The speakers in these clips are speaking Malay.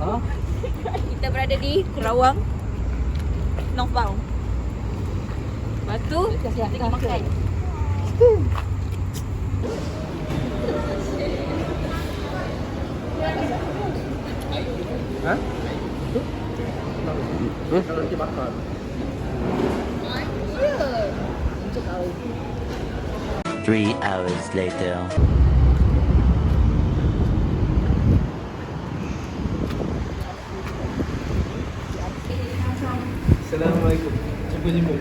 Kita berada di Kerawang Northbound. Lepas tu kita tengok makan. Ha? Kalau kita bakar. Macam tahu. 3 hours later. Assalamualaikum. Jumpa.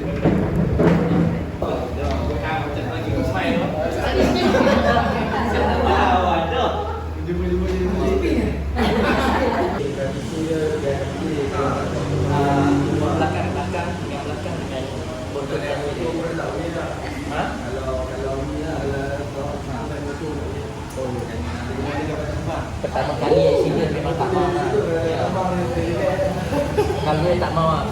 Pertama kali accident memang tak mau lah. Kalau dia tak mau lah.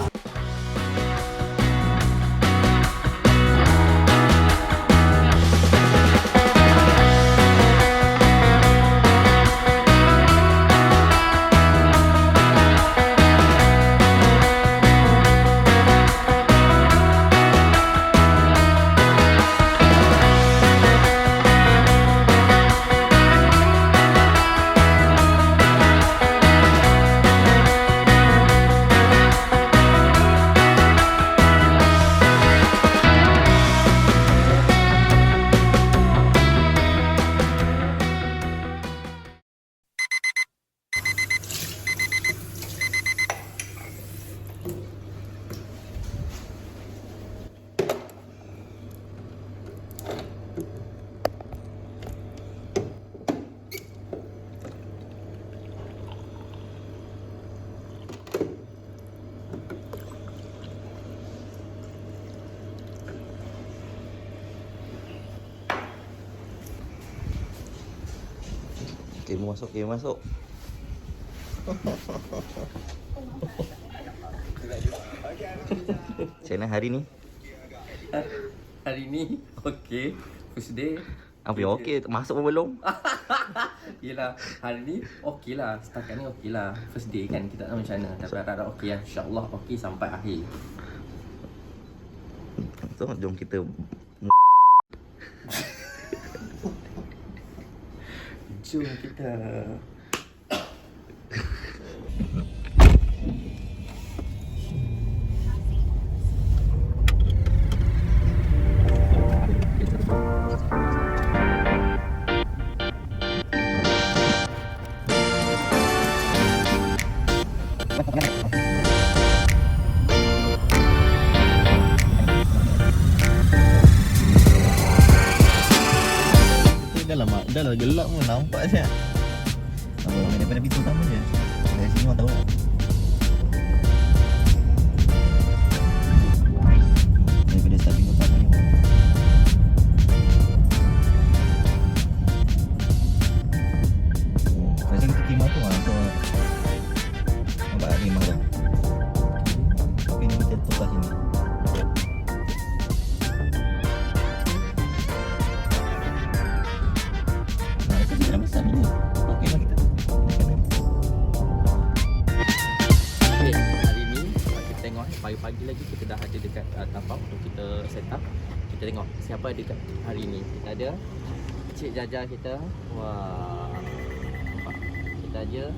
Kemo masuk. Macam mana hari ni? Hari ni okey. First day. Apa yang okey? Masuk pun belum? Yelah, hari ni okey lah. Setakat ni okey lah. First day kan, kita tak tahu macam mana. Tapi harap-harap okey lah. InsyaAllah okey sampai akhir. So, jom kita Jom kita. dah lah gelap pun nampak je. Daripada pintu utama je. Dari sini orang tahu tak? Daripada start pintu utama ni. Rasa kita khemah tu lah. Nampak tak khemah tu? Tapi ni kita tukar sini. Pagi-pagi lagi kita dah ada dekat tapak untuk kita set up. Kita tengok siapa ada dekat hari ni. Kita ada Cik Jaja kita. Wah. Nampak? Kita ada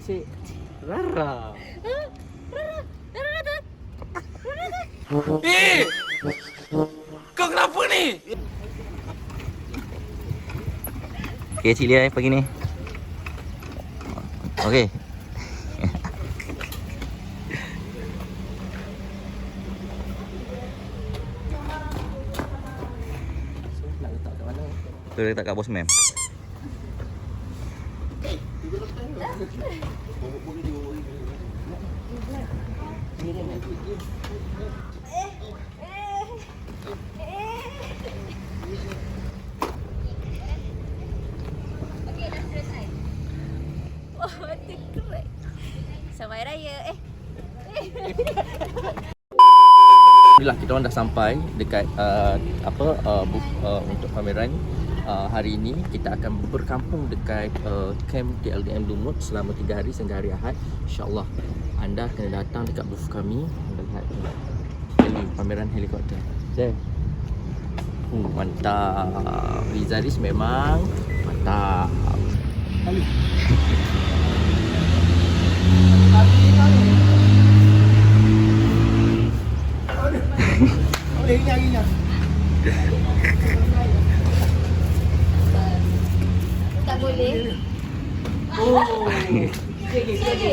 Cik Rara. Kau kenapa ni? Okay, Cik Lia pagi ni. Okay. Kita letak kat bos mem. Selamat Raya. Alhamdulillah kita orang dah sampai dekat untuk pameran hari ini kita akan berkampung dekat camp TLDM Lumut selama 3 hari sehingga hari Ahad. InsyaAllah anda kena datang dekat booth kami. Anda lihat pameran helikopter. There. Mantap. Rizaris memang mantap. Tak boleh.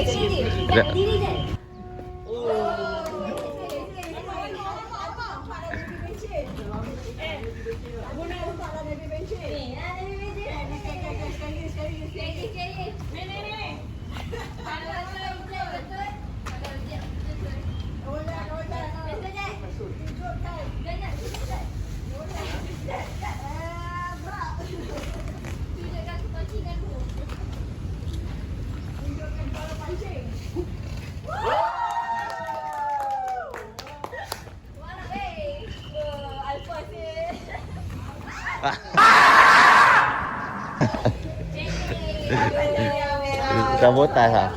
Sini. Kat diri je. Sabotaj lah.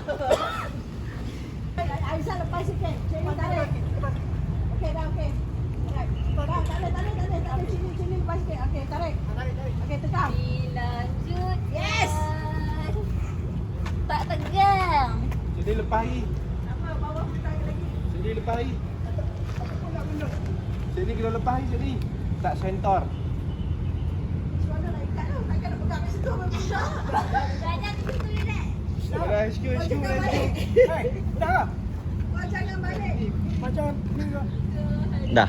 Aisyah lepas sikit. Cik tarik. Okey dah okey. Tak ada. Sini lepas sikit. Okey tarik. Okey tegang. Lanjut. Yes. Tak tegang. Sini lepas lagi. Apa bawah tegang lagi. Sini lepas lagi. Nak benda. Sini kena lepas lagi sini. Tak sentor. Suara nak ikat tau. Takkan nak pegang kat situ besar. Jangan di situ je dek. Dah, excuse. Dah lah. Kau jangan balik. Macam ni ke? Dah.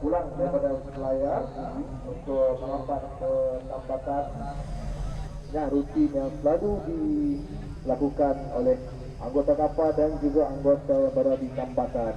pulang daripada Selayar untuk melakukan penambatan yang rutin yang selalu dilakukan oleh anggota kapal dan juga anggota yang berada di tambatan.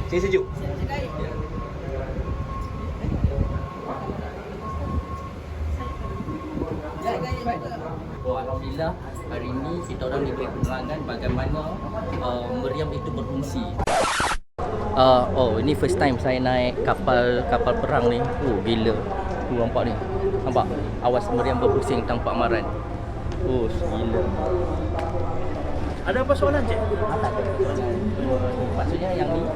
Sini sejuk. Alhamdulillah hari ini kita orang diberi penerangan bagaimana meriam itu berfungsi. Ini first time saya naik kapal perang ni. Gila. Nampak ni. Nampak? Awas meriam berpusing tanpa amaran. Gila. Ada apa soalan, Cik? Maksudnya yang ni dia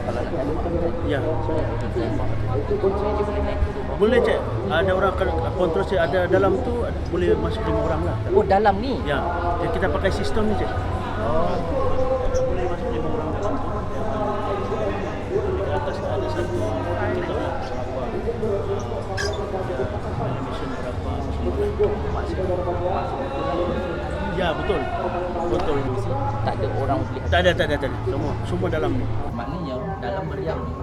kalau nak Ya. Boleh, Cik. Ada orang kontrol, Cik. Ada dalam tu boleh masuk 5 orang lah. dalam ni. Ya. Jadi kita pakai sistem ni, Cik. Boleh masuk 5 orang dalam tu. Di atas ada satu kita mission berapa semua. Ya, betul. Tak ada orang boleh. Tak ada. Semua dalam ni. Maknanya dalam meriam tu,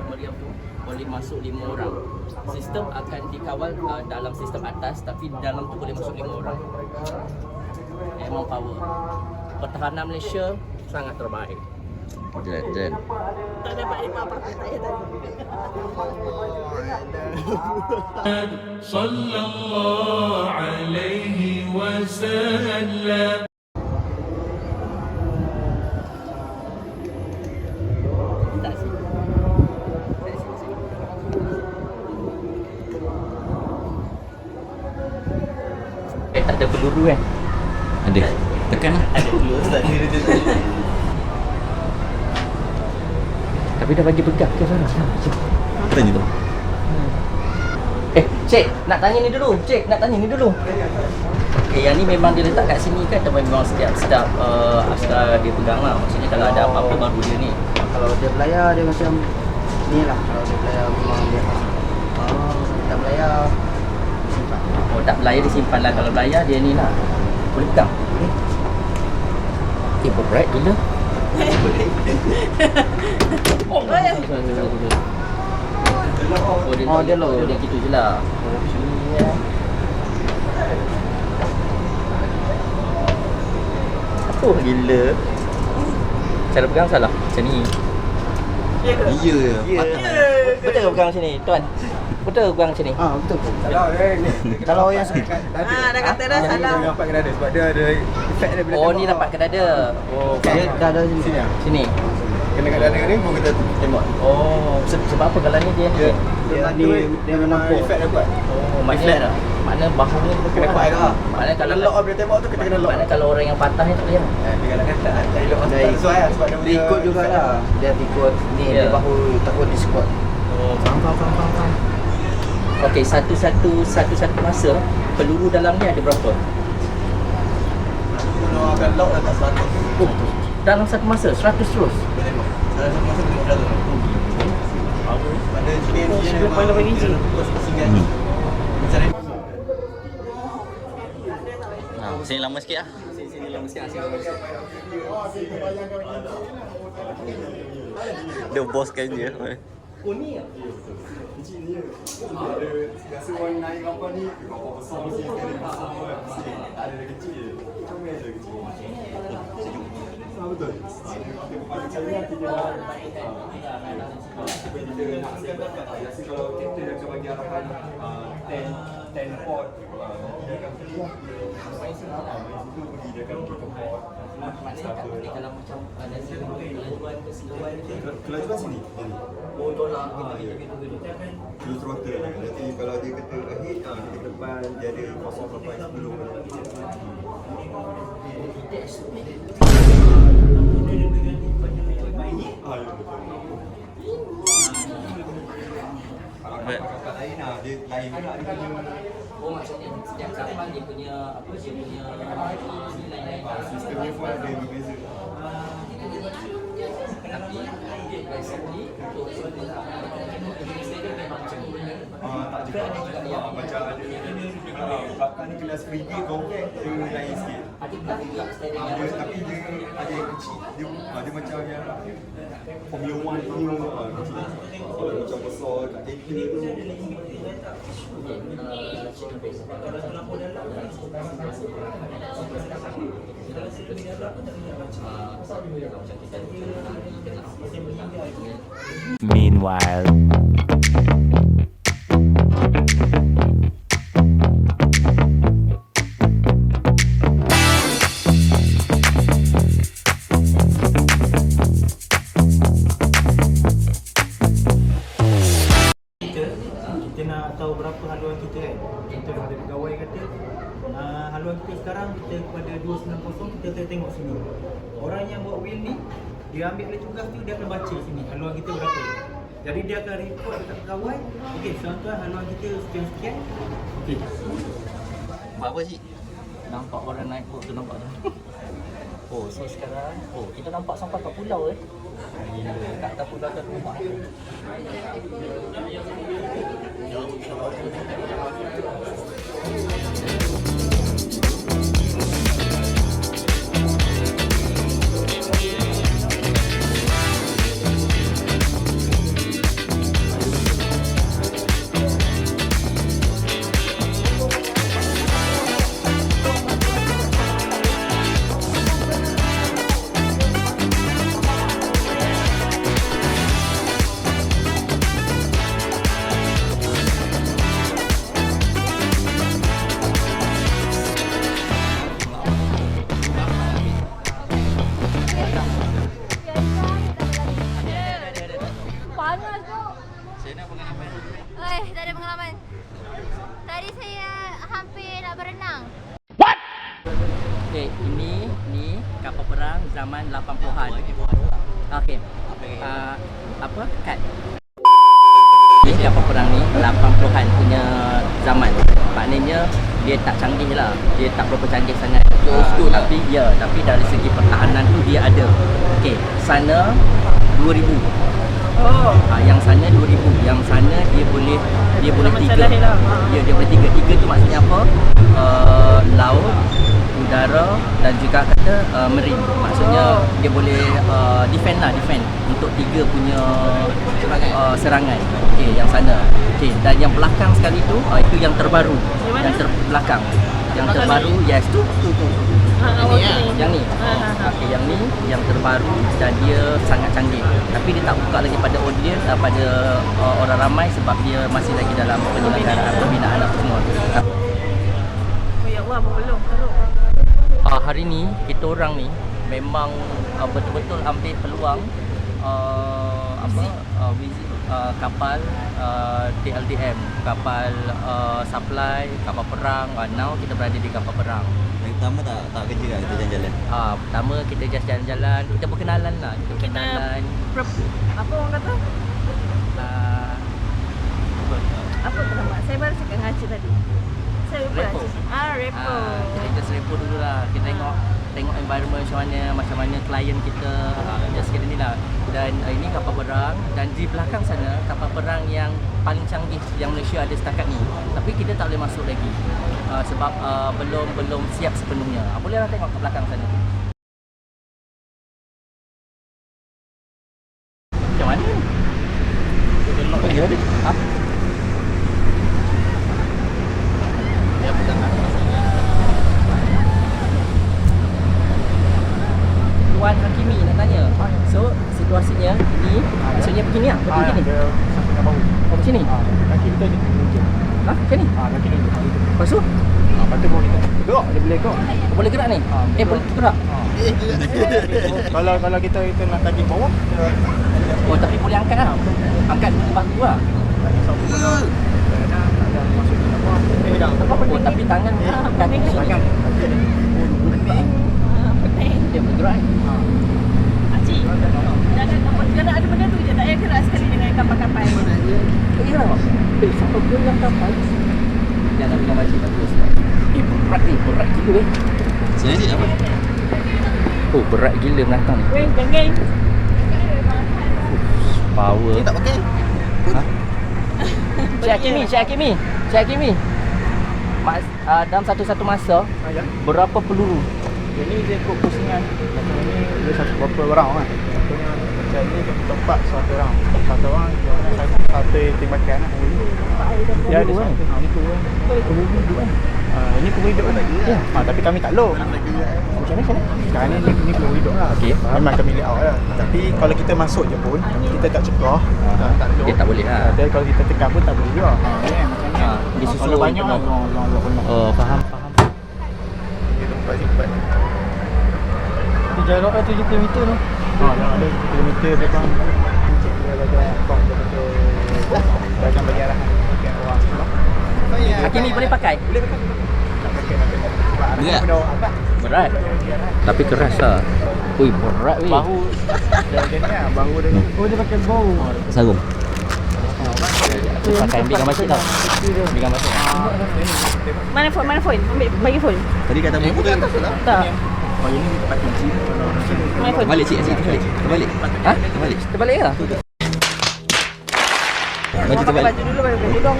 meriam tu boleh masuk 5 orang. Sistem akan dikawal dalam sistem atas, tapi dalam tu boleh masuk 5 orang. Memang power. Pertahanan Malaysia sangat terbaik. Jen. Tak dapat 5% saya tadi. صلى الله عليه وسلم. Tak sini. Tak ada peluru kan? Ada. Tekan lah. Ada peluru. Tapi dah bagi pegang ke sana? Tanya tu. Cik, nak tanya ni dulu. Okay, yang ni memang dia letak kat sini kan, atau memang setiap askar dia pegang lah. Maksudnya kalau ada apa-apa baru dia ni. Kalau dia belayar dia macam ni lah. Kalau dia belayar memang dia tak belayar simpan. Tak belayar dia simpan lah. Kalau belayar dia ni lah. Boleh pegang? Berat gila. Dia lock. Dia gitu je lah. Gila. Cara pegang salah. Macam ni. Ya. Betul ke pegang macam ni, tuan? Betul ke pegang macam ni? Betul. Kalau yang Dah kata dah salah. Nampak ke dada sebab dia ada efek dia bila Ni nampak ke dada. dia dah ada sini. Sini. kena kat dada ni pun kita tembak. Sebab apa kalau ni dia? Dia menampuk. Efek dia kuat. Makna bahu ni Kena kuat lah. Makna kalau lock bila tembak tu kita kena lock. Makna kalau orang yang patah ni tak boleh. Dia kadang-kadang tak elok tak sesuai lah sebab dia Dia ikut jugalah. Dia ikut ni dia bahu takut di squat. Faham. Okey, satu masa peluru dalam ni ada berapa? Kalau akan lock dah tak 100. Dalam satu masa 100 terus. Dalam satu masa boleh 100. Pada sini memang kita singgah. Macam ni. Sini lama sikit lah. Dia boskan je. Ni ya? Biasa orang naik kapal ni kapal besar mesti sekali besar kan. Mesti tak ada yang kecil je. Comel je kecil. Sejuk. Betul. Macam ni kita nak set up. Biasa kalau kita akan bagi arahan 10 port. Itu pergi dia akan pergi ke port. Kalau macam ada kelajuan keseluruhan Kelajuan sini. tolak Dulu throttle. Nanti kalau dia kata ahead, kita depan dia ada kosong sampai 10. Kalau kapal lain dia lain pula dia punya. Maksudnya setiap kapal dia punya lain-lain. Sistemnya pun ada yang berbeza. Tapi basically untuk dia memang macam ni. Tak juga. Macam ada belakang ni kelas frigate kau dia lain sikit. Ada kelas juga steering yang Tapi dia ada yang kecil. Dia macam yang Formula 1 punya kecil. Kalau macam besar kat tanker tu. Meanwhile. kosong, kita tengok sini. Orang yang buat wheel ni, dia ambil alih tugas tu, dia akan baca sini haluan kita berapa. Jadi dia akan report dekat pegawai. Okey, tuan-tuan haluan kita sekian-sekian. Okey. Buat apa sih? Nampak orang naik boat tu, nampak tu. Oh, so sekarang kita nampak sampai kat pulau kat atas pulau tu rumah. Panas tu. Saya nak pengalaman. Tak ada pengalaman. Tadi saya hampir nak berenang. Okey, ini kapal perang zaman 80-an. Okey. Apa? Kad. Ini kapal perang ni 80-an punya zaman. Maknanya dia tak canggih lah. Dia tak berapa canggih sangat. Tapi dari segi pertahanan tu dia ada. Okey, sana 2000. Yang sana 2000. Yang sana dia boleh 3. Ya, dia boleh 3. 3 tu maksudnya apa? Laut, udara dan juga kata marine. Maksudnya dia boleh defend untuk 3 punya serangan. Okey, yang sana. Okey, dan yang belakang sekali tu itu yang terbaru. Yang terbelakang. Yang terbaru, yes tu. Yang ni. Okey, yang ni yang terbaru dan dia sangat canggih. Tapi dia tak buka lagi pada audience, pada orang ramai sebab dia masih lagi dalam penyelenggaraan pembinaan apa semua. Ya Allah, belum teruk. Hari ni kita orang ni memang betul-betul ambil peluang visit kapal TLDM, kapal supply, kapal perang. Now kita berada di kapal perang. Yang pertama tak kerja lah, kita jalan-jalan. Pertama kita just jalan-jalan, kita berkenalan lah. Apa orang kata? Apa nama? Saya baru cakap dengan Acik tadi. Saya lupa Repo. Repo. Kita just repo dulu lah. Kita tengok environment macam mana klien kita. Just kira ni lah. Dan ini kapal perang. Dan di belakang sana kapal perang yang paling canggih yang Malaysia ada setakat ni. Tapi kita tak boleh masuk lagi. Sebab belum siap sepenuhnya. Boleh lah tengok ke belakang sana. Macam mana ni? Tengok lagi tadi. Tuan Hakimi nak tanya. So situasinya ni maksudnya begini lah. Begini. Macam ni. Kaki kita ni. Macam ni. Kaki ni. Lepas tu Lepas tu baru kita gerak, dia boleh gerak. boleh gerak ni. Boleh gerak. Kalau kita nak kaki bawah, Oh, tapi boleh angkat lah. Angkat batu lah. Oh, tapi tangan kaki tangan. dia bergerak ni. Acik, jangan ada benda tu je. Tak payah gerak sekali dengan kapal-kapal. Ya. Sampai pulang kapal. Jangan bilang makcik tak terus. Berat gila Sini cik apa? Oh, berat gila menatang ni. Jangan. Power. Ni tak pakai? Cik Hakimi. Dalam satu masa berapa peluru? Ini dia ikut pusingan. Macam ni dia berapa orang kan. Contohnya macam ni tempat satu orang. Satu orang satu tembakan lah. Ya ada satu. Ni tu kan. Ini kubur hidup kan? Ya. Tapi kami tak lock. Macam mana? Sekarang ni kubur hidup lah. Okey. Memang kami layout lah. Tapi kalau kita masuk je pun, kita tak cekah, tak lock. Dia tak boleh lah. Tapi kalau kita tekan pun tak boleh juga. Macam ni. Disusun Kalau banyak lah, orang penuh. Oh, faham. Dia tempat. Jaraknya 7 km tu. Yang ada 7 km belakang. Dia bagi kong dia bagi arahan dekat orang sebelah. Hakimi boleh pakai? Boleh pakai. Tak pakai. Sebab Berat? ada apa? Berat. Tapi keras lah. Ui, berat weh. Bahu dia macam ni lah. Bahu dia. Oh, dia pakai bahu. Sarung. Pakai ambil gambar cik tau. Ambil gambar cik. Mana phone? Bagi phone. Tadi kata buku tu. Tak. Oh, ini tempat kunci. Kalau macam ni. Mana phone? Balik cik, terbalik. Terbalik. Ha? Terbalik. Terbalik lah. Baju terbalik. Baju dulu baru pakai tudung.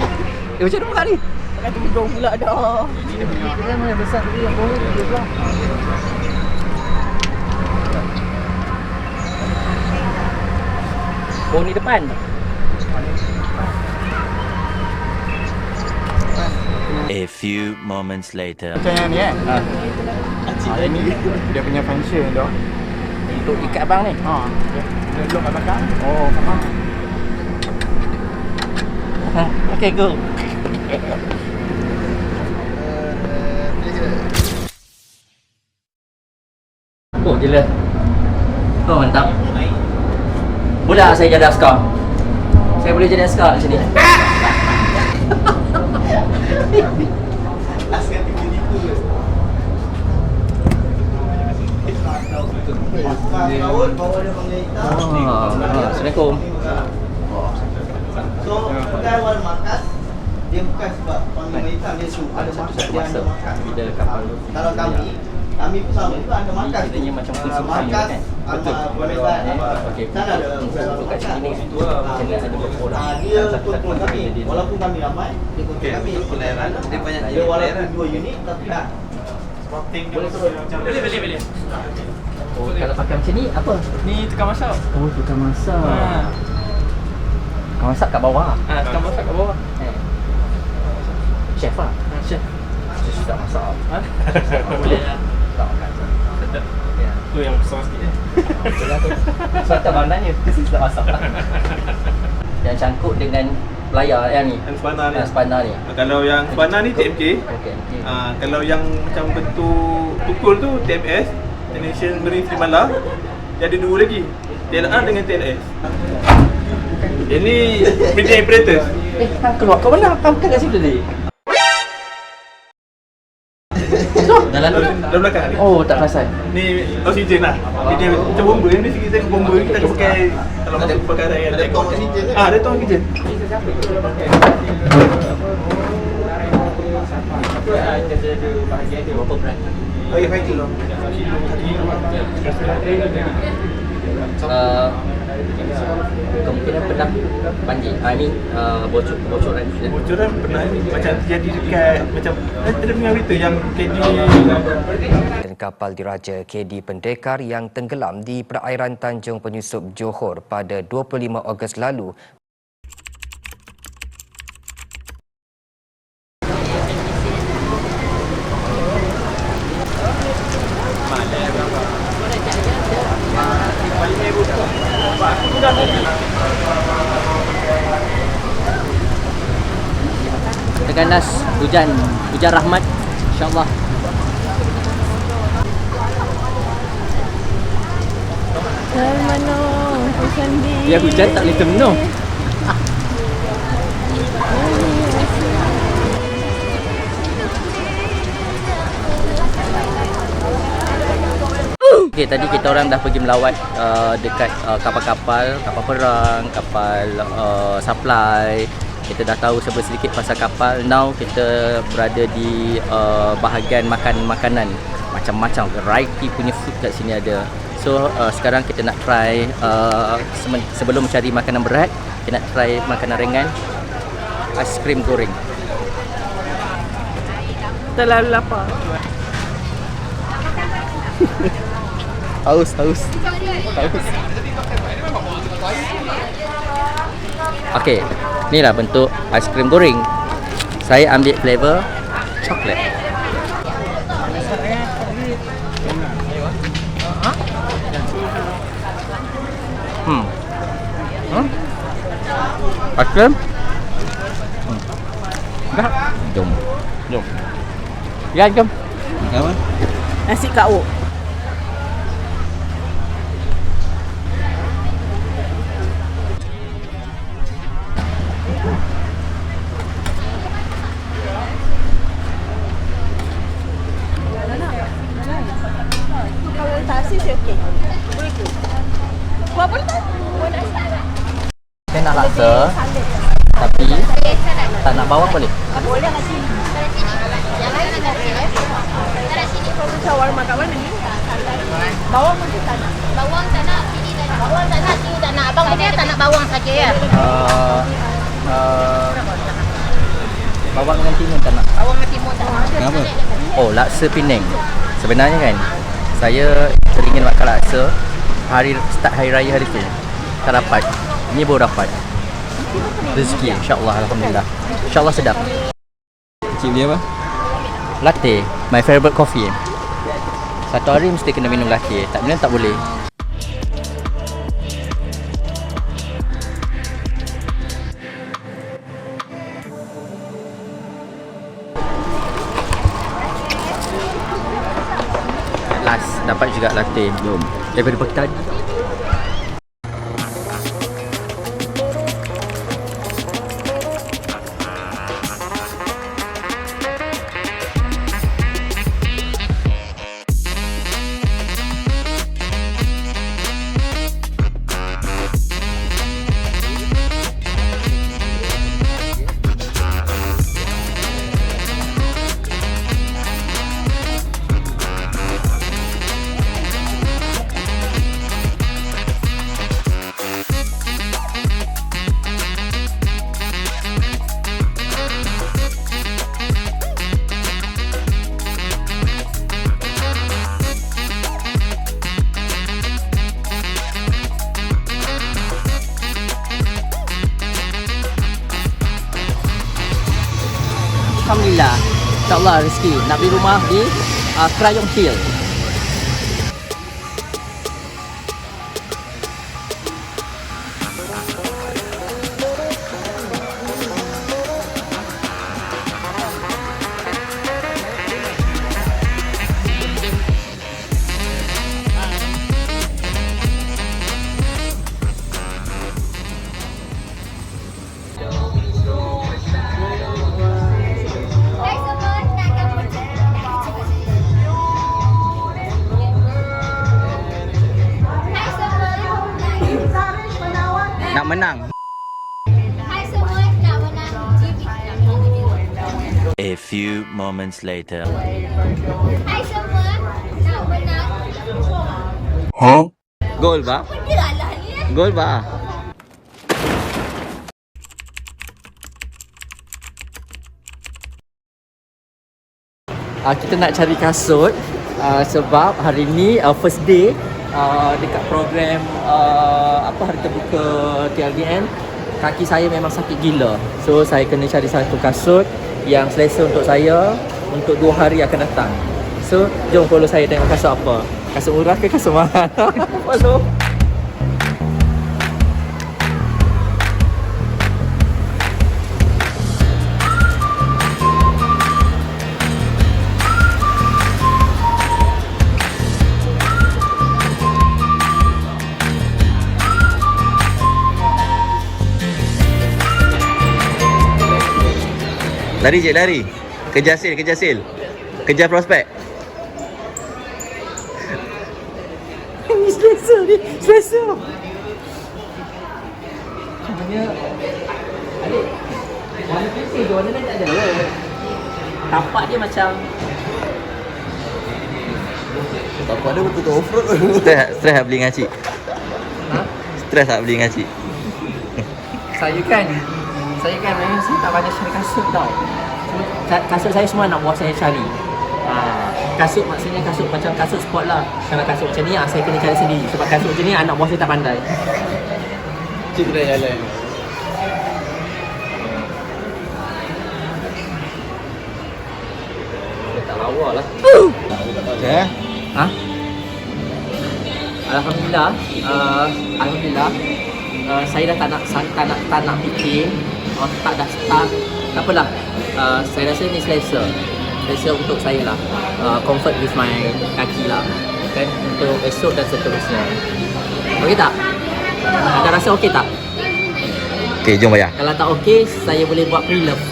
Macam mana buka ni? Pakai tudung pula dah. Kita mana besar tadi yang bawah dia belah. Oh, ni depan. A few moments later. Macam yang ni kan? Ini dia punya function tu. Untuk ikat abang ni. Dia lock kat belakang. Oh, faham. Okay, go. Oh, gila. Oh, mantap. Boleh saya jadi askar? Saya boleh jadi askar macam ni. Assalamualaikum. So, pegang warna markas, dia bukan sebab panglima hitam dia suruh ada markas, dia ada markas. Bila kapal tu. Kalau kami pun sama itu ada markas. Kitanya macam fungsi markas kan? betul. Okey. Sana ada untuk kat sini ni kena ada berapa orang. Dia kontrol kami. Walaupun kami ramai, dia kontrol kami. Dia banyak Dia walaupun 2 unit tapi tak. Boleh. Oh, kalau pakai macam ni apa? Ni tukang masak. Oh, tukang masak. Tukang masak kat bawah. Tukang masak kat bawah. Chef lah. Chef. Chef tak masak. Boleh lah. Tak makan. Sedap. Tu yang besar sikit je. Betul lah tu. Sebab tak bandanya. Chef tak masak. Yang cangkuk dengan layar yang ni. Yang spana ni. Spana ni. Kalau yang spana ni TMK. Okey. Kalau yang macam bentuk tukul tu TMS, International Marine Trimala. Dia ada dua lagi. TLA dengan TLS. Ini Bridging Apparatus. Hang keluar kat mana? Hang bukan kat situ tadi. Dalam belakang ni. Oh, tak perasan. Ni oksigen lah. Dia macam bomba. Ni sikit saya bomba. Kita akan pakai kalau masuk perkara kan. Ada tong oksigen. Ada tong oksigen. Bahagian dia berapa berat? Bagi 5 kilo. Kemungkinan pernah banjir. Bocoran. Bocoran pernah macam terjadi dekat macam ada dengar berita yang KD dan kapal diraja KD Pendekar yang tenggelam di perairan Tanjung Penyusup Johor pada 25 Ogos lalu. Terganas hujan rahmat insya-Allah. Ya hujan tak boleh termenung. Okey, tadi kita orang dah pergi melawat dekat kapal-kapal perang, kapal supply. Kita dah tahu sedikit pasal kapal. Now kita berada di bahagian makanan. Macam-macam variety punya food kat sini ada. So sekarang kita nak try sebelum mencari makanan berat, kita nak try makanan ringan. Aiskrim goreng. Terlalu lapar. Haus. Okey, inilah bentuk aiskrim goreng. Saya ambil flavor coklat. Aiskrim? Dah. Jom. Ya, jom. Apa? Nasi kau. saya okey. Boleh ke? Buat boleh tak? Buat nak start tak? Saya nak laksa, tapi tak nak bawang boleh? Boleh nak sini. Jangan nak sini. Tak sini. Kalau warung makan mana ni? Bawang pun tak nak. Bawang tak nak, sini tak nak. Bawang tak nak, sini tak nak. Abang dia tak nak bawang saja ya. Bawang dengan timun tak nak. Bawang dengan timun tak nak. Kenapa? Oh, laksa Penang. Sebenarnya kan, saya teringin makan laksa start hari raya hari tu. Tak dapat. Ni baru dapat. Rezeki, insyaAllah, alhamdulillah. InsyaAllah sedap. Cik beli apa? Latte, my favourite coffee. Satu hari mesti kena minum latte. Tak minum tak boleh. At last, dapat juga latte. Jom. Daripada pagi tadi. Alhamdulillah. InsyaAllah rezeki. Nak beli rumah di Krayong Hill. Nak menang. Hai semua, nak menang GB. A few moments later. Hai semua, nak menang. Gol ba? Benda lah ni. Gol ba? Kita nak cari kasut sebab hari ni first day dekat program hari terbuka TLDN. Kaki saya memang sakit gila. So saya kena cari satu kasut yang selesa untuk saya untuk 2 hari akan datang. So jom follow saya tengok kasut apa. Kasut murah ke kasut mahal? Follow. Lari je, lari. Kejar sil, kejar sil. Kejar prospek. Ini selesa ni, selesa. Sebenarnya adik, warna putih tu, warna lain tak ada. Tapak dia macam Tapak dia betul-betul off-road. Stres tak beli dengan cik? Ha? Stres tak beli dengan cik? Saya kan memang saya tak banyak cari kasut tau. Kasut saya semua anak buah saya cari. Kasut maksudnya kasut macam kasut sport lah. Kalau kasut macam ni saya kena cari sendiri. Sebab kasut macam ni anak buah saya tak pandai. Cik kena jalan. Dia tak lawa lah. Okay. Ha? Alhamdulillah. Alhamdulillah. Saya dah tak nak fikir. Tak dah start. Tak apalah. Saya rasa ni selesa untuk saya lah. Comfort with my kaki lah. Kan? Untuk esok dan seterusnya. Okey tak? Anda rasa okey tak? Okay, jom bayar. Kalau tak okey, saya boleh buat pre-love.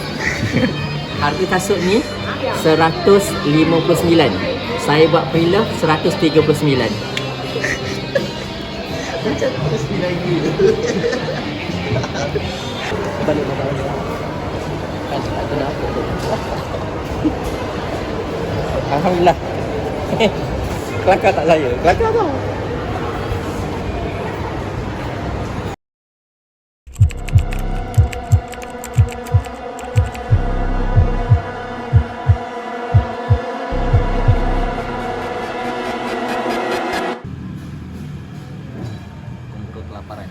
Harga kasut ni 159. Saya buat pre-love 139. Macam mesti lagi. Balik makan kan tak kena apa tu. Alhamdulillah. Kelakar tak saya? Kelakar tau. Untuk kelaparan.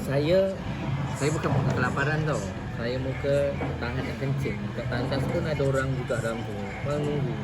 Saya bukan muka kelaparan tau. Saya muka tahan yang kencing. Kat tandas pun ada orang juga dalam tu. Orang nunggu.